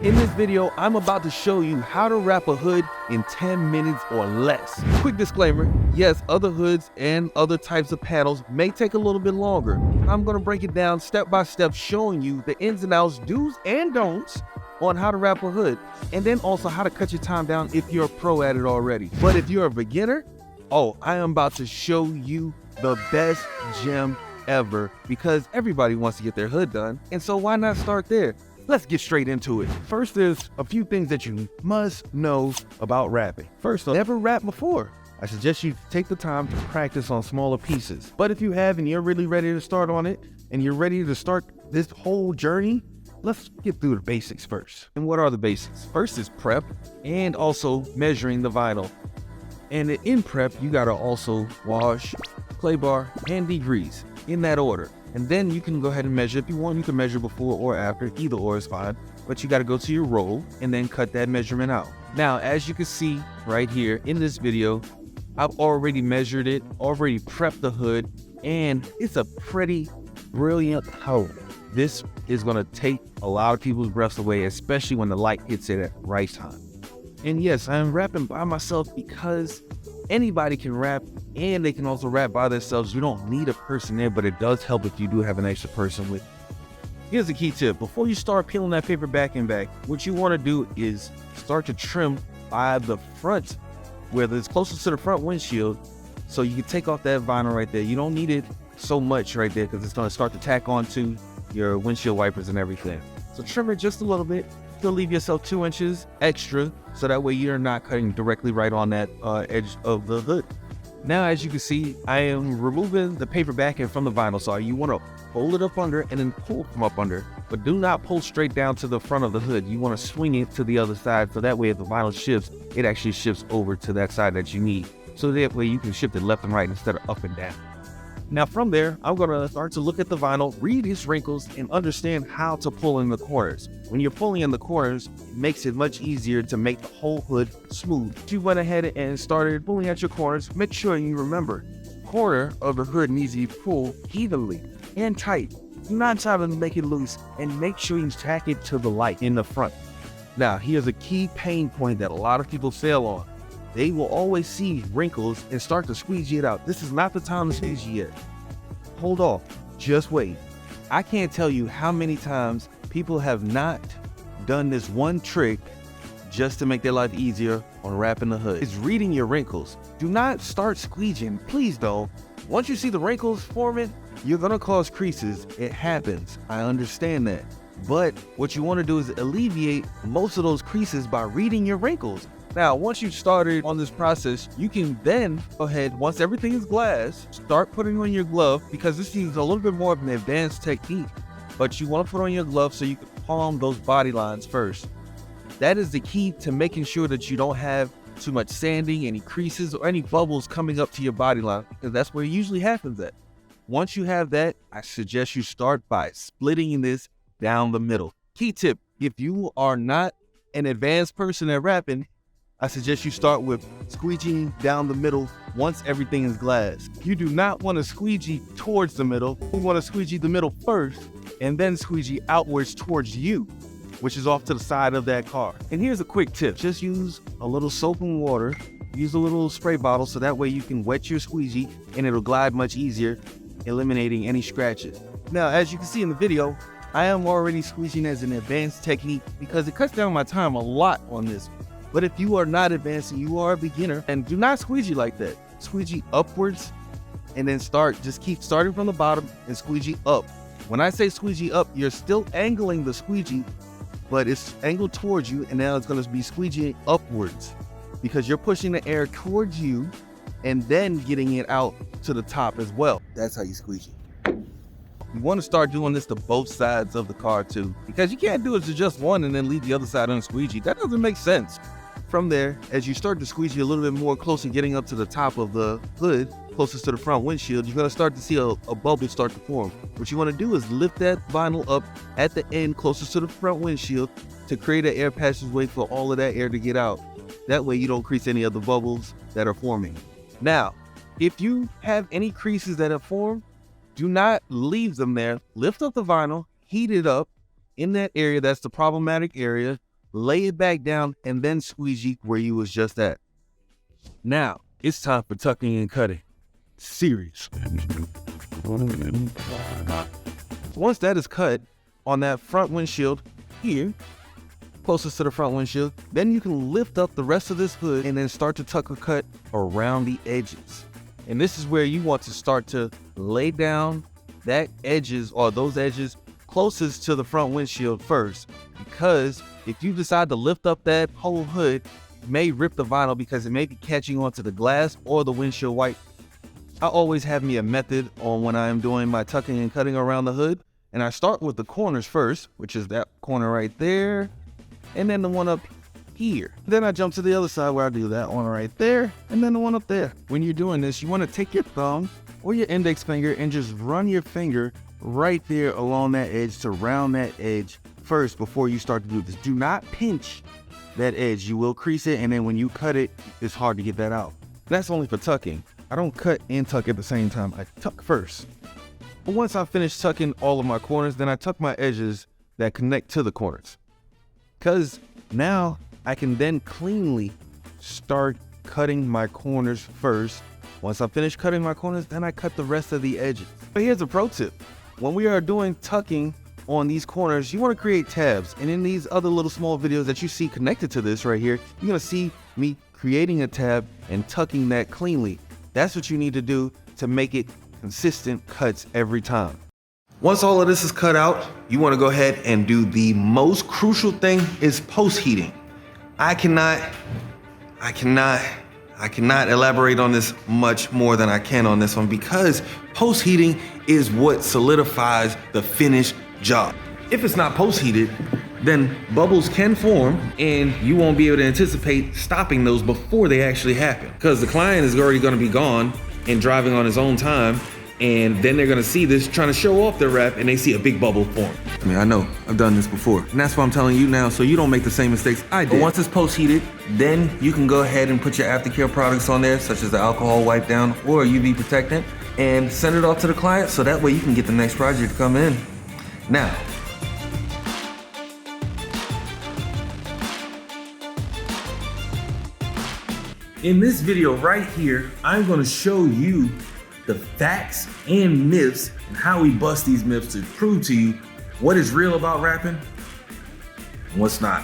In this video, I'm about to show you how to wrap a hood in 10 minutes or less. Quick disclaimer, yes, other hoods and other types of panels may take a little bit longer. I'm gonna break it down step by step, showing you the ins and outs, do's and don'ts on how to wrap a hood, and then also how to cut your time down if you're a pro at it already. But if you're a beginner, I am about to show you the best gem ever, because everybody wants to get their hood done, and so why not start there? Let's get straight into it. First, there's a few things that you must know about wrapping. First, never wrap before. I suggest you take the time to practice on smaller pieces. But if you have and you're really ready to start on it, and you're ready to start this whole journey, let's get through the basics first. And what are the basics? First is prep and also measuring the vinyl. And in prep, you gotta also wash, clay bar, and degrease in that order. And then you can go ahead and measure. If you want, you can measure before or after, either or is fine. But you gotta go to your roll and then cut that measurement out. Now, as you can see right here in this video, I've already measured it, already prepped the hood, and it's a pretty brilliant color. This is gonna take a lot of people's breaths away, especially when the light hits it at the right time. And yes, I'm wrapping by myself because anybody can wrap, and they can also wrap by themselves. You don't need a person there, but it does help if you do have an extra person with you. Here's a key tip. Before you start peeling that paper back, what you want to do is start to trim by the front, where it's closest to the front windshield, so you can take off that vinyl right there. You don't need it so much right there because it's going to start to tack onto your windshield wipers and everything. So trim it just a little bit. Still leave yourself 2 inches extra, so that way you're not cutting directly right on that edge of the hood. Now, as you can see, I am removing the paper backing from the vinyl. So you want to hold it up under and then pull from up under, but do not pull straight down to the front of the hood. You want to swing it to the other side, so that way if the vinyl shifts, it actually shifts over to that side that you need. So that way you can shift it left and right instead of up and down. Now from there, I'm gonna start to look at the vinyl, read its wrinkles, and understand how to pull in the corners. When you're pulling in the corners, it makes it much easier to make the whole hood smooth. If you went ahead and started pulling at your corners, make sure you remember, the corner of the hood needs to be pulled evenly and tight. Do not try to make it loose, and make sure you tack it to the light in the front. Now, here's a key pain point that a lot of people fail on. They will always see wrinkles and start to squeegee it out. This is not the time to squeegee it. Hold off, just wait. I can't tell you how many times people have not done this one trick just to make their life easier on wrapping the hood. It's reading your wrinkles. Do not start squeegeeing, please don't. Once you see the wrinkles forming, you're gonna cause creases. It happens, I understand that. But what you wanna do is alleviate most of those creases by reading your wrinkles. Now, once you've started on this process, you can then go ahead, once everything is glass, start putting on your glove, because this is a little bit more of an advanced technique, but you want to put on your glove so you can palm those body lines first. That is the key to making sure that you don't have too much sanding, any creases, or any bubbles coming up to your body line, because that's where it usually happens at. Once you have that, I suggest you start by splitting this down the middle. Key tip, if you are not an advanced person at wrapping, I suggest you start with squeegeeing down the middle once everything is glass. You do not want to squeegee towards the middle. You want to squeegee the middle first and then squeegee outwards towards you, which is off to the side of that car. And here's a quick tip. Just use a little soap and water. Use a little spray bottle so that way you can wet your squeegee and it'll glide much easier, eliminating any scratches. Now, as you can see in the video, I am already squeegeeing as an advanced technique because it cuts down my time a lot on this. But if you are not advanced and you are a beginner, and do not squeegee like that. Squeegee upwards and then just keep starting from the bottom and squeegee up. When I say squeegee up, you're still angling the squeegee, but it's angled towards you, and now it's gonna be squeegeeing upwards because you're pushing the air towards you and then getting it out to the top as well. That's how you squeegee. You want to start doing this to both sides of the car too, because you can't do it to just one and then leave the other side unsqueegee. That doesn't make sense. From there, as you start to squeegee a little bit more close and getting up to the top of the hood, closest to the front windshield, you're going to start to see a bubble start to form. What you want to do is lift that vinyl up at the end closest to the front windshield to create an air passageway for all of that air to get out. That way you don't crease any of the bubbles that are forming. Now, if you have any creases that have formed, do not leave them there. Lift up the vinyl, heat it up in that area that's the problematic area, lay it back down, and then squeegee where you was just at. Now, it's time for tucking and cutting. Serious. Once that is cut on that front windshield here, closest to the front windshield, then you can lift up the rest of this hood and then start to tuck or cut around the edges. And this is where you want to start to lay down that edges or those edges closest to the front windshield first, because if you decide to lift up that whole hood, you may rip the vinyl because it may be catching onto the glass or the windshield wiper. I always have me a method on when I am doing my tucking and cutting around the hood, and I start with the corners first, which is that corner right there, and then the one up here. Then I jump to the other side where I do that one right there, and then the one up there. When you're doing this, you want to take your thumb or your index finger and just run your finger right there along that edge to round that edge first before you start to do this. Do not pinch that edge. You will crease it, and then when you cut it, it's hard to get that out. That's only for tucking. I don't cut and tuck at the same time. I tuck first. But once I finish tucking all of my corners, then I tuck my edges that connect to the corners. Because now I can then cleanly start cutting my corners first. Once I finish cutting my corners, then I cut the rest of the edges. But here's a pro tip. When we are doing tucking on these corners, you want to create tabs. And in these other little small videos that you see connected to this right here, you're going to see me creating a tab and tucking that cleanly. That's what you need to do to make it consistent cuts every time. Once all of this is cut out, you want to go ahead and do the most crucial thing is post heating. I cannot elaborate on this much more than I can on this one, because post heating is what solidifies the finished job. If it's not post heated, then bubbles can form and you won't be able to anticipate stopping those before they actually happen, because the client is already going to be gone and driving on his own time, and then they're going to see this trying to show off their wrap and they see a big bubble form. I mean, I know I've done this before, and that's why I'm telling you now, so you don't make the same mistakes I did. But once it's post heated, then you can go ahead and put your aftercare products on there, such as the alcohol wipe down or a UV protectant, and send it off to the client so that way you can get the next project to come in. Now, in this video right here, I'm going to show you the facts and myths and how we bust these myths to prove to you what is real about rapping and what's not.